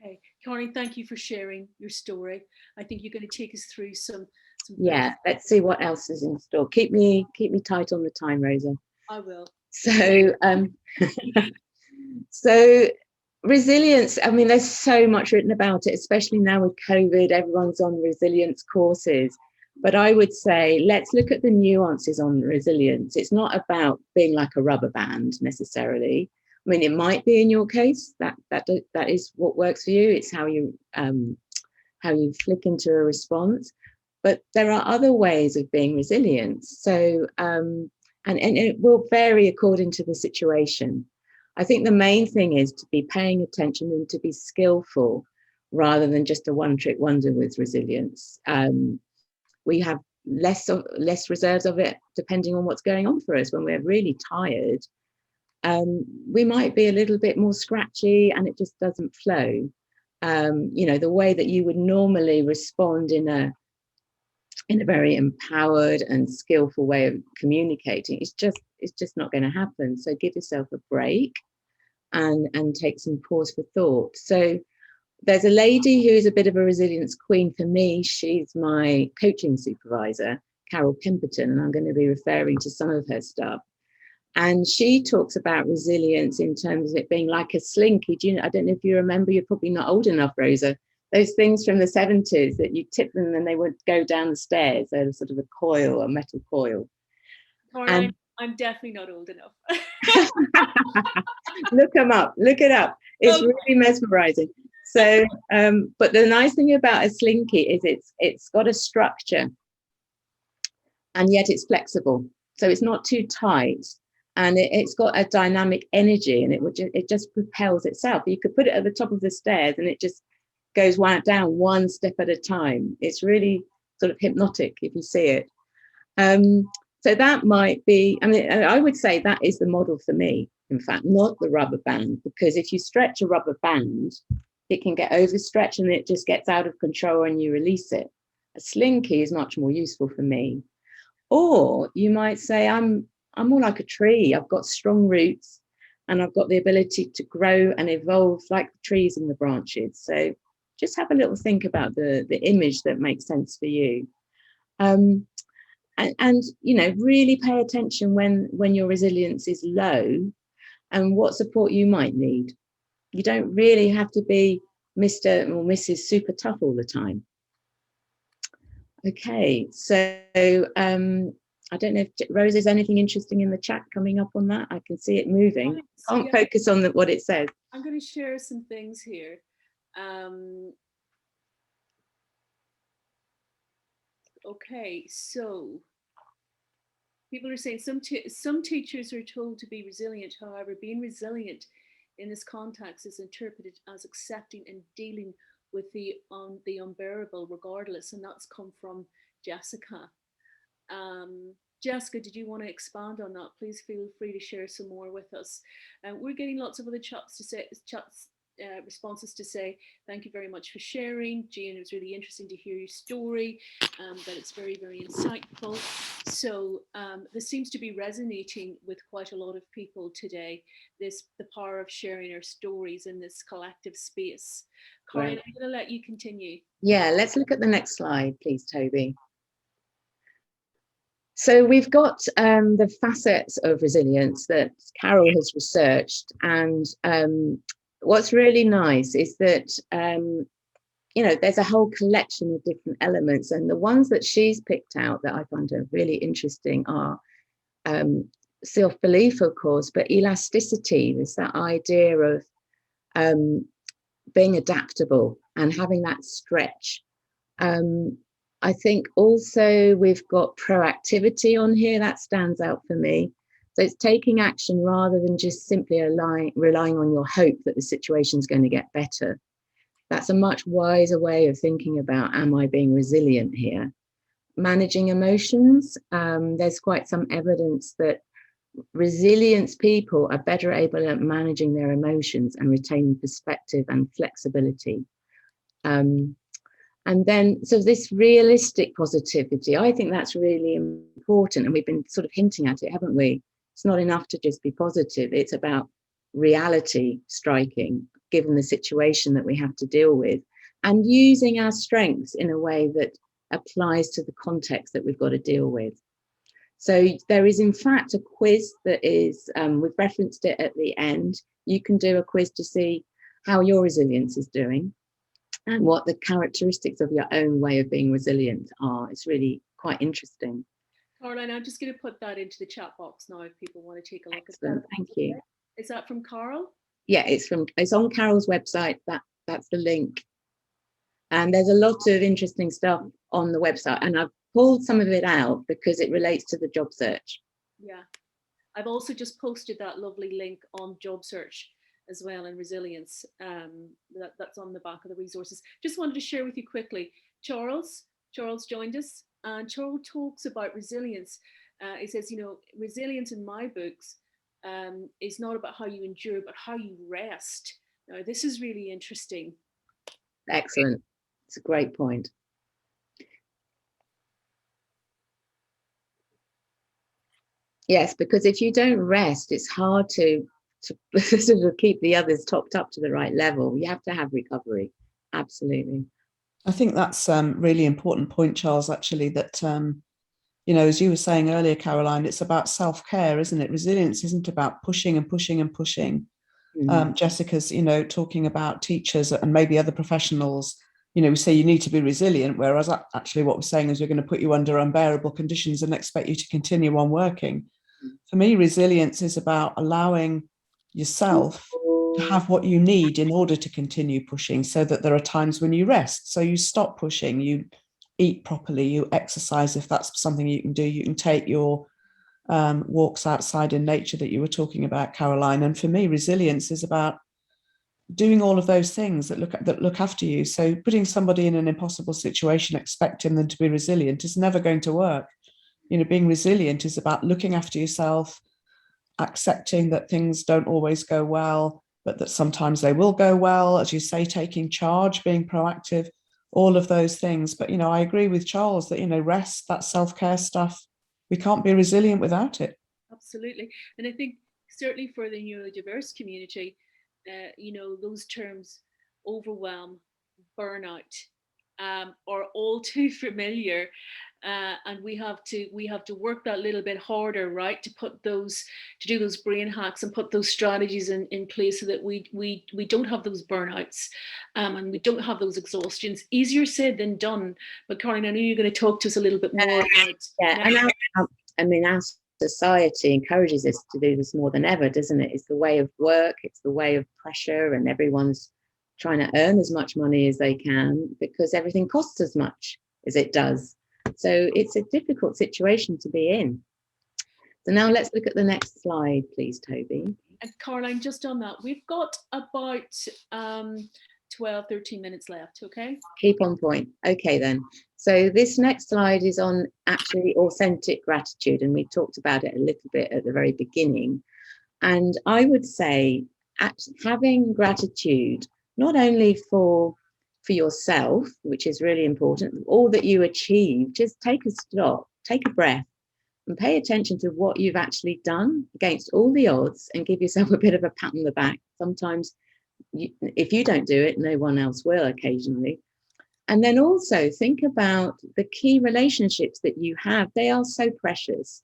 Okay, Caroline, thank you for sharing your story. I think you're going to take us through some let's see what else is in store. Keep me tight on the time, Rosa. I will. So so resilience, I mean, there's so much written about it, especially now with COVID. Everyone's on resilience courses. But I would say, let's look at the nuances on resilience. It's not about being like a rubber band necessarily. I mean, it might be in your case, that is what works for you. It's how you flick into a response. But there are other ways of being resilient. So, and it will vary according to the situation. I think the main thing is to be paying attention and to be skillful rather than just a one-trick wonder with resilience. We have less reserves of it depending on what's going on for us. When we're really tired, we might be a little bit more scratchy and it just doesn't flow. The way that you would normally respond in a very empowered and skillful way of communicating, it's just not going to happen. So give yourself a break and take some pause for thought. So there's a lady who's a bit of a resilience queen for me. She's my coaching supervisor, Carol Pemberton, and I'm going to be referring to some of her stuff. And she talks about resilience in terms of it being like a slinky. I don't know if you remember, you're probably not old enough, Rosa. Those things from the 70s that you tip them and they would go down the stairs. They're sort of a coil, a metal coil. Caroline, I'm definitely not old enough. Look them up, look it up. It's really mesmerizing. So, but the nice thing about a slinky is it's got a structure and yet it's flexible. So it's not too tight. And it's got a dynamic energy, and it just propels itself. You could put it at the top of the stairs, and it just goes down one step at a time. It's really sort of hypnotic if you see it. So that might be. I mean, I would say that is the model for me. In fact, not the rubber band, because if you stretch a rubber band, it can get overstretched and it just gets out of control, and you release it. A slinky is much more useful for me. Or you might say, I'm more like a tree. I've got strong roots and I've got the ability to grow and evolve like the trees in the branches. So just have a little think about the image that makes sense for you. And really pay attention when your resilience is low and what support you might need. You don't really have to be Mr. or Mrs. super tough all the time. Okay, so I don't know if Rose, is anything interesting in the chat coming up on that? I can see it moving. Can't focus on what it says. I'm going to share some things here. Okay, so people are saying some teachers are told to be resilient. However, being resilient in this context is interpreted as accepting and dealing with the unbearable regardless, and that's come from Jessica. Jessica, did you want to expand on that? Please feel free to share some more with us. We're getting lots of other responses to say thank you very much for sharing, Jean. It was really interesting to hear your story, that it's very, very insightful. So this seems to be resonating with quite a lot of people today, the power of sharing our stories in this collective space. Caroline, right. I'm going to let you continue. Yeah, let's look at the next slide, please, Toby. So we've got the facets of resilience that Carol has researched, and what's really nice is that there's a whole collection of different elements, and the ones that she's picked out that I find are really interesting are self-belief, of course, but elasticity. There's that idea of being adaptable and having that stretch. I think also we've got proactivity on here. That stands out for me. So it's taking action rather than just simply relying on your hope that the situation's going to get better. That's a much wiser way of thinking about, am I being resilient here? Managing emotions. There's quite some evidence that resilient people are better able at managing their emotions and retaining perspective and flexibility. And then, so this realistic positivity, I think that's really important. And we've been sort of hinting at it, haven't we? It's not enough to just be positive. It's about reality striking, given the situation that we have to deal with, and using our strengths in a way that applies to the context that we've got to deal with. So there is, in fact, a quiz that is, we've referenced it at the end. You can do a quiz to see how your resilience is doing and what the characteristics of your own way of being resilient are. It's really quite interesting. Caroline, I'm just going to put that into the chat box now if people want to take a look. Excellent, at that. Thank you. Is that from Carol? Yeah, it's on Carol's website. That's the link. And there's a lot of interesting stuff on the website, and I've pulled some of it out because it relates to the job search. Yeah, I've also just posted that lovely link on job search as well, and resilience. That's on the back of the resources. Just wanted to share with you quickly. Charles joined us, and Charles talks about resilience. He says, resilience in my books is not about how you endure, but how you rest. Now, this is really interesting. Excellent. It's a great point. Yes, because if you don't rest, it's hard to sort of keep the others topped up to the right level. You have to have recovery. Absolutely. I think that's a really important point, Charles, actually, that, you know, as you were saying earlier, Caroline, it's about self-care, isn't it? Resilience isn't about pushing and pushing and pushing. Jessica's, you know, talking about teachers and maybe other professionals. You know, we say you need to be resilient, whereas actually what we're saying is we're going to put you under unbearable conditions and expect you to continue on working. For me, resilience is about allowing yourself to have what you need in order to continue pushing, so that there are times when you rest. So you stop pushing, you eat properly, you exercise if that's something you can do. You can take your walks outside in nature that you were talking about, Caroline. And for me, resilience is about doing all of those things that look after you. So putting somebody in an impossible situation, expecting them to be resilient, is never going to work. You know, being resilient is about looking after yourself, accepting that things don't always go well, but that sometimes they will go well. As you say, taking charge, being proactive, all of those things. But, you know, I agree with Charles that, you know, rest, that self-care stuff, we can't be resilient without it. Absolutely. And I think certainly for the neurodiverse community, you know, those terms overwhelm, burnout, are all too familiar. And we have to work that little bit harder, right, to do those brain hacks and put those strategies in place so that we don't have those burnouts, and we don't have those exhaustions. Easier said than done. But Caroline, I know you're going to talk to us a little bit more about. I mean, our society encourages us to do this more than ever, doesn't it? It's the way of work, it's the way of pressure, and everyone's trying to earn as much money as they can because everything costs as much as it does. So it's a difficult situation to be in. So now let's look at the next slide, please, Toby. And Caroline, just on that, we've got about 12, 13 minutes left, okay? Keep on point. Okay, then. So this next slide is on actually authentic gratitude, and we talked about it a little bit at the very beginning. And I would say having gratitude, not only for yourself, which is really important, all that you achieve, just take a stop, take a breath, and pay attention to what you've actually done against all the odds, and give yourself a bit of a pat on the back. Sometimes if you don't do it, no one else will occasionally. And then also think about the key relationships that you have. They are so precious,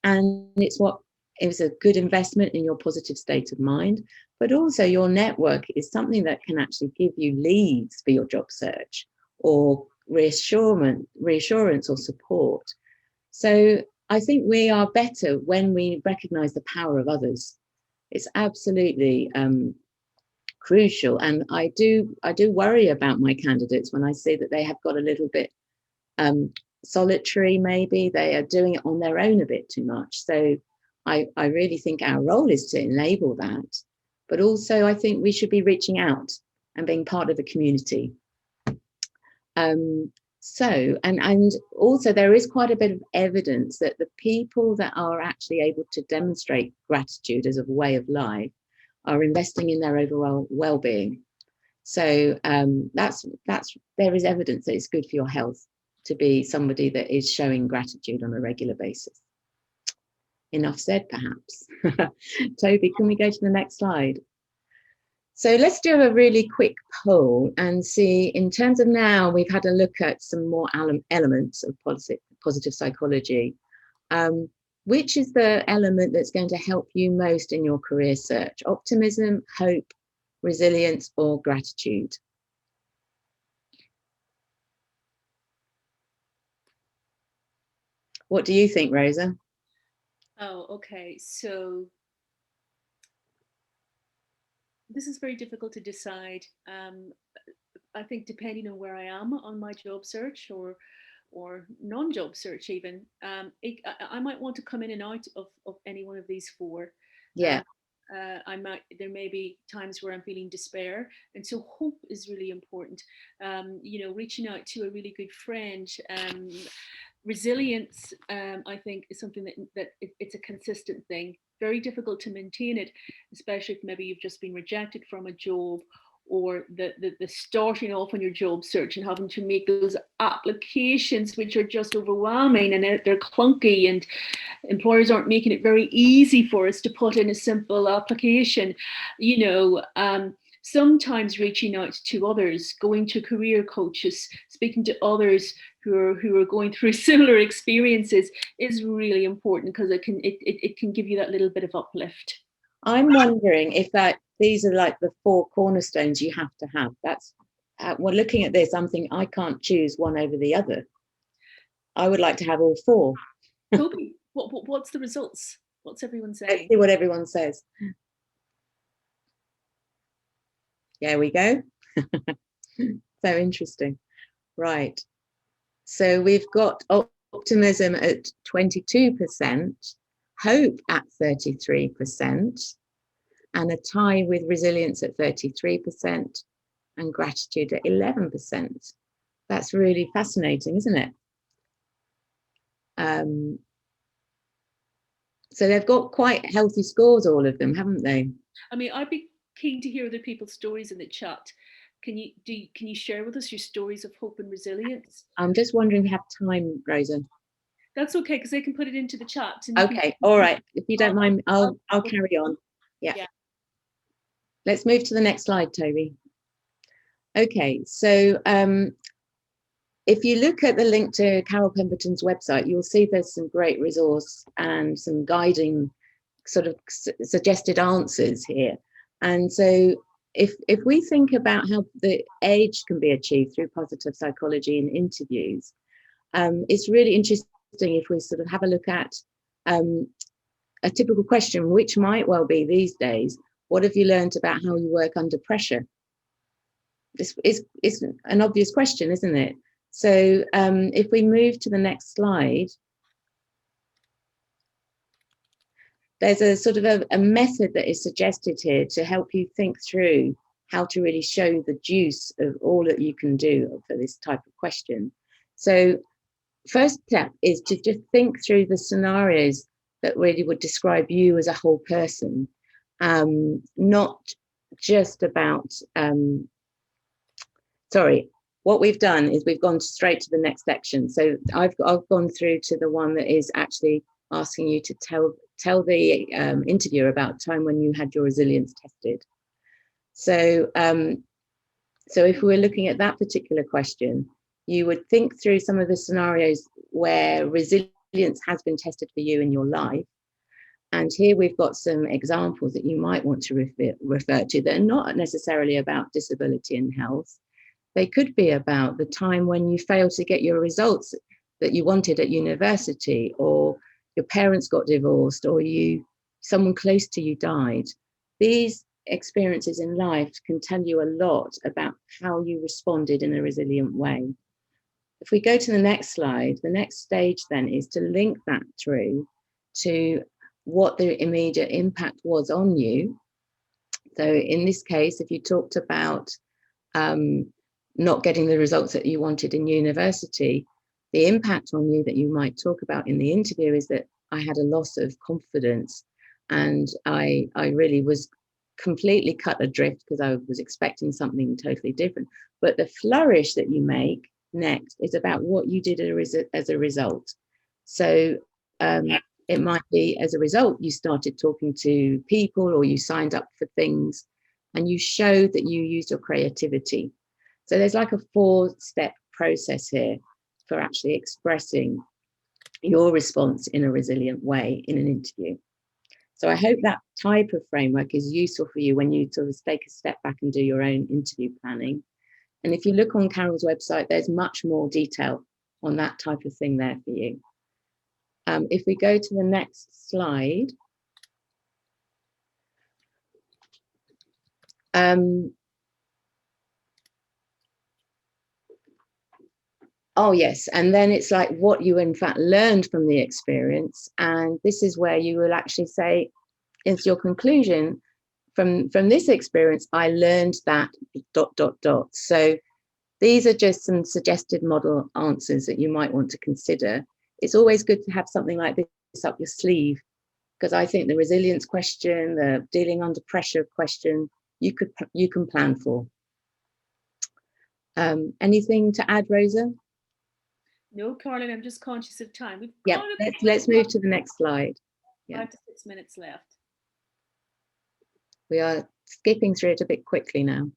and it's what is a good investment in your positive state of mind. But also your network is something that can actually give you leads for your job search, or reassurance or support. So I think we are better when we recognize the power of others. It's absolutely crucial. And I do worry about my candidates when I see that they have got a little bit solitary. Maybe they are doing it on their own a bit too much. So I really think our role is to enable that. But also I think we should be reaching out and being part of a community. So, and also there is quite a bit of evidence that the people that are actually able to demonstrate gratitude as a way of life are investing in their overall well-being. So there is evidence that it's good for your health to be somebody that is showing gratitude on a regular basis. Enough said, perhaps. Toby, can we go to the next slide? So let's do a really quick poll and see, in terms of now, we've had a look at some more elements of positive psychology. Which is the element that's going to help you most in your career search? Optimism, hope, resilience, or gratitude? What do you think, Rosa? Oh, okay. So this is very difficult to decide. I think depending on where I am on my job search or non-job search even, I might want to come in and out of any one of these four. Yeah. There may be times where I'm feeling despair, and so hope is really important. You know, reaching out to a really good friend. Resilience, I think, is something that it's a consistent thing. Very difficult to maintain it, especially if maybe you've just been rejected from a job, or the starting off on your job search and having to make those applications, which are just overwhelming and they're clunky, and employers aren't making it very easy for us to put in a simple application, you know. sometimes reaching out to others, going to career coaches, speaking to others who are going through similar experiences is really important, because it can give you that little bit of uplift. I'm wondering if these are like the 4 cornerstones you have to have. That's well, looking at this, I'm thinking I can't choose one over the other. I would like to have all 4. Toby, what's the results? What's everyone saying? Let's see what everyone says. There we go. So interesting. Right. So we've got optimism at 22%, hope at 33%, and a tie with resilience at 33%, and gratitude at 11%. That's really fascinating, isn't it? So they've got quite healthy scores, all of them, haven't they? I mean, I'd be keen to hear other people's stories in the chat. Can you share with us your stories of hope and resilience? I'm just wondering if we have time, Rosa. That's okay, because they can put it into the chat. Okay, all right. If you don't mind, I'll carry on. Yeah. Let's move to the next slide, Toby. Okay, so if you look at the link to Carol Pemberton's website, you'll see there's some great resource and some guiding sort of suggested answers here. And so if we think about how the age can be achieved through positive psychology in interviews, it's really interesting if we sort of have a look at a typical question, which might well be these days, what have you learned about how you work under pressure? This is an obvious question, isn't it? So if we move to the next slide, there's a sort of a method that is suggested here to help you think through how to really show the juice of all that you can do for this type of question. So first step is to just think through the scenarios that really would describe you as a whole person, not just about, sorry, what we've done is we've gone straight to the next section. So I've gone through to the one that is actually asking you to tell the interviewer about a time when you had your resilience tested. So so if we were looking at that particular question, you would think through some of the scenarios where resilience has been tested for you in your life. And here we've got some examples that you might want to refer to that are not necessarily about disability and health. They could be about the time when you failed to get your results that you wanted at university, or your parents got divorced, or someone close to you died. These experiences in life can tell you a lot about how you responded in a resilient way. If we go to the next slide, the next stage then is to link that through to what the immediate impact was on you. So in this case, if you talked about not getting the results that you wanted in university, the impact on you that you might talk about in the interview is that I had a loss of confidence, and I really was completely cut adrift because I was expecting something totally different. But the flourish that you make next is about what you did as a result. So it might be as a result you started talking to people, or you signed up for things and you showed that you used your creativity. So there's like a 4-step process here for actually expressing your response in a resilient way in an interview. So I hope that type of framework is useful for you when you sort of take a step back and do your own interview planning. And if you look on Carol's website, there's much more detail on that type of thing there for you. If we go to the next slide, oh yes, and then it's like what you in fact learned from the experience, and this is where you will actually say, it's your conclusion from this experience, I learned that ... So these are just some suggested model answers that you might want to consider. It's always good to have something like this up your sleeve, because I think the resilience question, the dealing under pressure question, you can plan for. Anything to add, Rosa? No, Caroline, I'm just conscious of time. Yeah, let's move to the next slide. 5 to 6 minutes left. We are skipping through it a bit quickly now.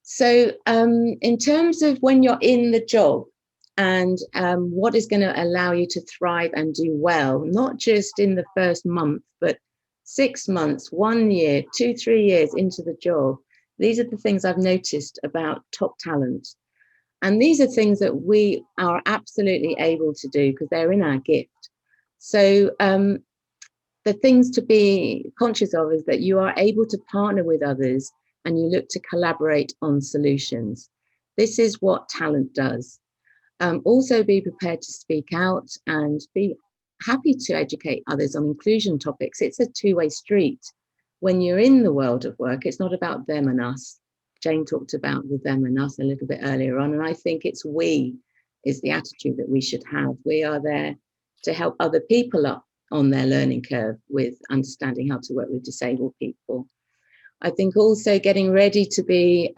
So in terms of when you're in the job and what is going to allow you to thrive and do well, not just in the first month, but 6 months, 1 year, 2, 3 years into the job, these are the things I've noticed about top talent. And these are things that we are absolutely able to do because they're in our gift. So the things to be conscious of is that you are able to partner with others and you look to collaborate on solutions. This is what talent does. Also be prepared to speak out and be happy to educate others on inclusion topics. It's a two-way street. When you're in the world of work, it's not about them and us. Jane talked about the them and us a little bit earlier on, and I think it's we is the attitude that we should have. We are there to help other people up on their learning curve with understanding how to work with disabled people. I think also getting ready to be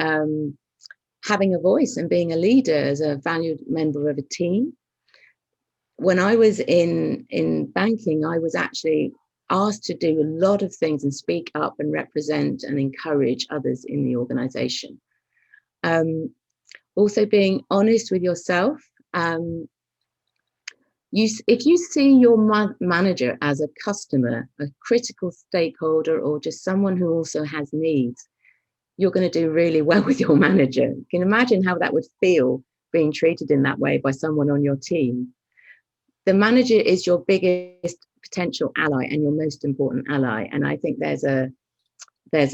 having a voice and being a leader as a valued member of a team. When I was in banking, I was actually asked to do a lot of things and speak up and represent and encourage others in the organization. Also being honest with yourself. If you see your manager as a customer, a critical stakeholder, or just someone who also has needs, you're going to do really well with your manager. You can imagine how that would feel being treated in that way by someone on your team. The manager is your biggest potential ally and your most important ally. And I think there's a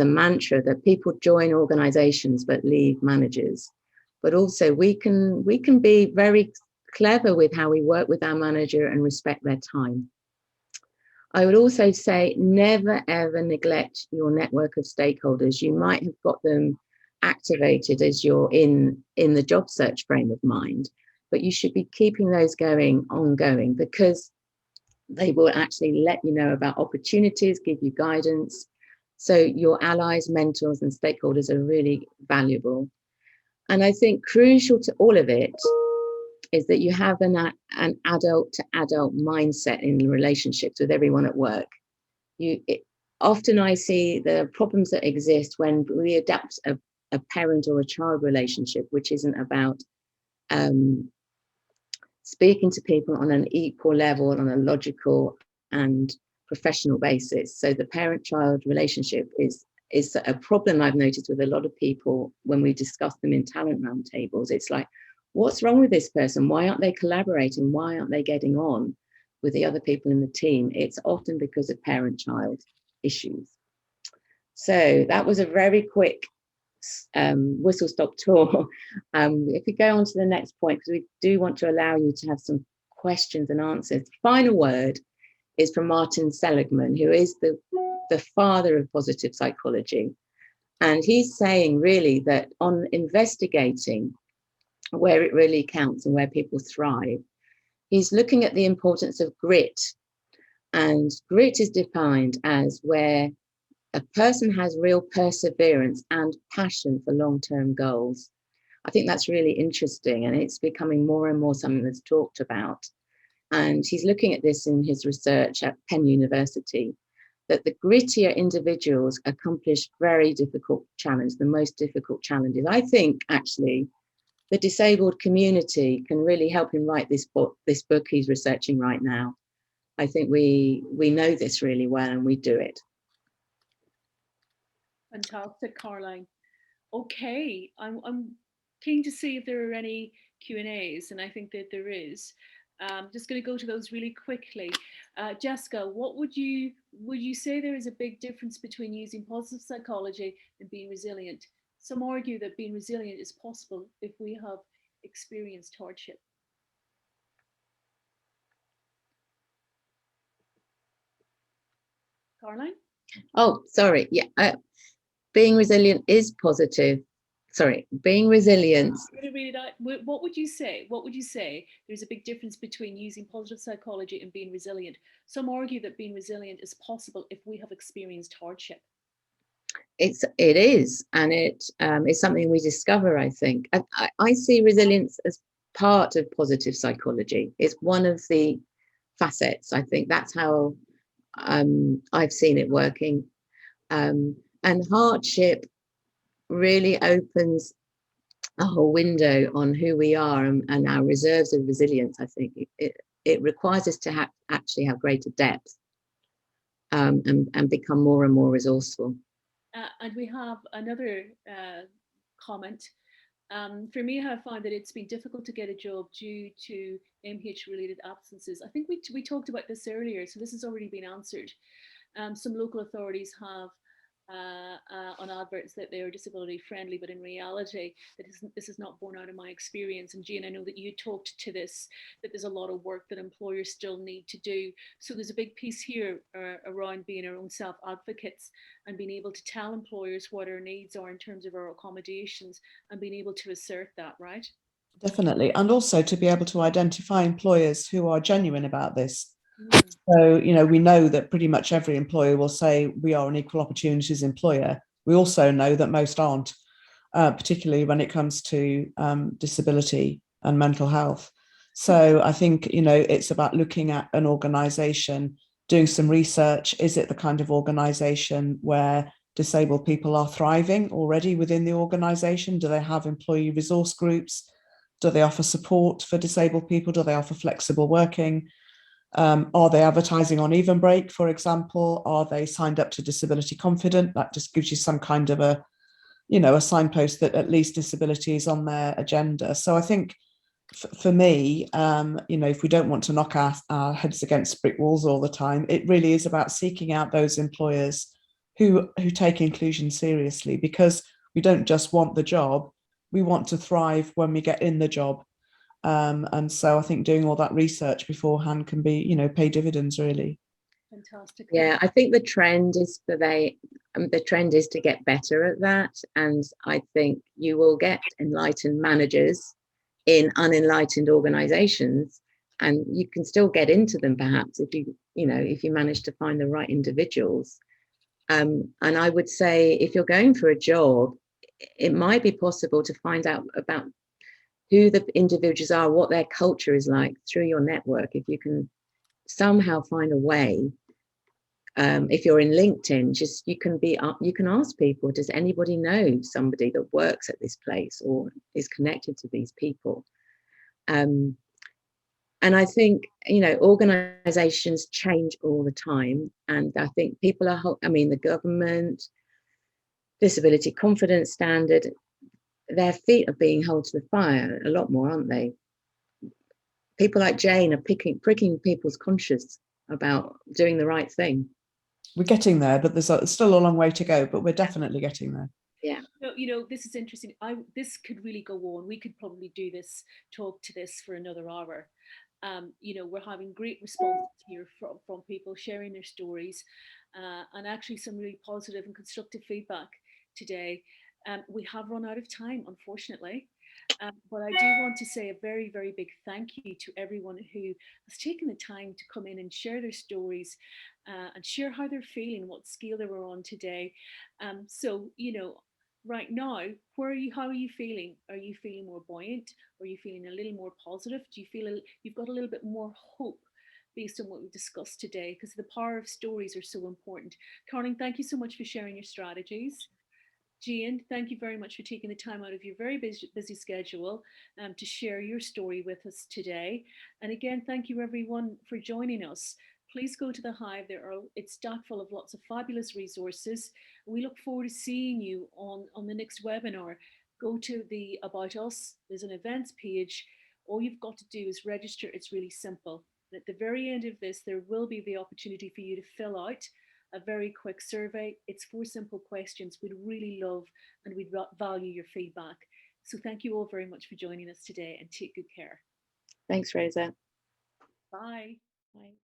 mantra that people join organizations but leave managers. But also we can be very clever with how we work with our manager and respect their time. I would also say never ever neglect your network of stakeholders. You might have got them activated as you're in the job search frame of mind, but you should be keeping those going ongoing because they will actually let you know about opportunities, give you guidance. So your allies, mentors, and stakeholders are really valuable. And I think crucial to all of it is that you have an adult to adult mindset in relationships with everyone at work. Often I see the problems that exist when we adapt a parent or a child relationship, which isn't about speaking to people on an equal level, on a logical and professional basis. So the parent-child relationship is a problem I've noticed with a lot of people when we discuss them in talent roundtables. It's like, what's wrong with this person? Why aren't they collaborating? Why aren't they getting on with the other people in the team? It's often because of parent-child issues. So that was a very quick whistle-stop tour. If we go on to the next point, because we do want to allow you to have some questions and answers. The final word is from Martin Seligman, who is the father of positive psychology. And he's saying really that on investigating where it really counts and where people thrive, he's looking at the importance of grit. And grit is defined as where a person has real perseverance and passion for long-term goals. I think that's really interesting, and it's becoming more and more something that's talked about. And he's looking at this in his research at Penn University, that the grittier individuals accomplish very difficult challenges, the most difficult challenges. I think actually the disabled community can really help him write this book he's researching right now. I think we know this really well and we do it. Fantastic, Caroline. Okay, I'm keen to see if there are any Q&As, and I think that there is. Just going to go to those really quickly. Jessica, what would you say there is a big difference between using positive psychology and being resilient? Some argue that being resilient is possible if we have experienced hardship. Caroline? Oh, sorry. Yeah, being resilient is positive. Sorry, being resilient. I'm going to read it out. What would you say? What would you say? There's a big difference between using positive psychology and being resilient. Some argue that being resilient is possible if we have experienced hardship. It is, and it is something we discover, I think. I see resilience as part of positive psychology. It's one of the facets. I think that's how I've seen it working. And hardship really opens a whole window on who we are and our reserves of resilience. I think it requires us to actually have greater depth, and become more and more resourceful. And we have another comment. For me, I find that it's been difficult to get a job due to MH-related absences. I think we talked about this earlier, so this has already been answered. Some local authorities have on adverts that they are disability friendly, but in reality, this is not borne out of my experience. And Jane, I know that you talked to this, that there's a lot of work that employers still need to do. So there's a big piece here around being our own self-advocates and being able to tell employers what our needs are in terms of our accommodations and being able to assert that, right? Definitely. And also to be able to identify employers who are genuine about this. Mm. So, we know that pretty much every employer will say we are an equal opportunities employer. We also know that most aren't, particularly when it comes to disability and mental health. So I think, it's about looking at an organisation, doing some research. Is it the kind of organisation where disabled people are thriving already within the organisation? Do they have employee resource groups? Do they offer support for disabled people? Do they offer flexible working? Are they advertising on Evenbreak, for example? Are they signed up to Disability Confident? That just gives you some kind of a signpost that at least disability is on their agenda. So I think for me, if we don't want to knock our heads against brick walls all the time, it really is about seeking out those employers who take inclusion seriously, because we don't just want the job, we want to thrive when we get in the job. And so I think doing all that research beforehand can be, pay dividends, really. Fantastic. Yeah, I think the trend is to get better at that. And I think you will get enlightened managers in unenlightened organizations, and you can still get into them perhaps if you manage to find the right individuals. And I would say if you're going for a job, it might be possible to find out about who the individuals are, what their culture is like through your network. If you can somehow find a way, if you're in LinkedIn, you can ask people, does anybody know somebody that works at this place or is connected to these people? And I think, organizations change all the time. And I think people the government, disability confidence standard, their feet are being held to the fire a lot more, aren't they? People like Jane are pricking people's conscience about doing the right thing. We're getting there, but there's still a long way to go, but we're definitely getting there. Yeah. This is interesting. This could really go on. We could probably talk to this for another hour. We're having great responses here from people sharing their stories, and actually some really positive and constructive feedback today. We have run out of time, unfortunately. But I do want to say a very, very big thank you to everyone who has taken the time to come in and share their stories, and share how they're feeling, what scale they were on today. Right now, how are you feeling? Are you feeling more buoyant? Are you feeling a little more positive? Do you feel you've got a little bit more hope based on what we discussed today? Because the power of stories are so important. Caroline, thank you so much for sharing your strategies. Jane, thank you very much for taking the time out of your very busy schedule to share your story with us today. And again, thank you everyone for joining us. Please go to the Hive. It's stacked full of lots of fabulous resources. We look forward to seeing you on the next webinar. Go to the About Us. There's an events page. All you've got to do is register. It's really simple. And at the very end of this, there will be the opportunity for you to fill out a very quick survey. It's 4 simple questions. We'd really love and we'd value your feedback. So thank you all very much for joining us today, and take good care. Thanks, Rosa. Bye. Bye.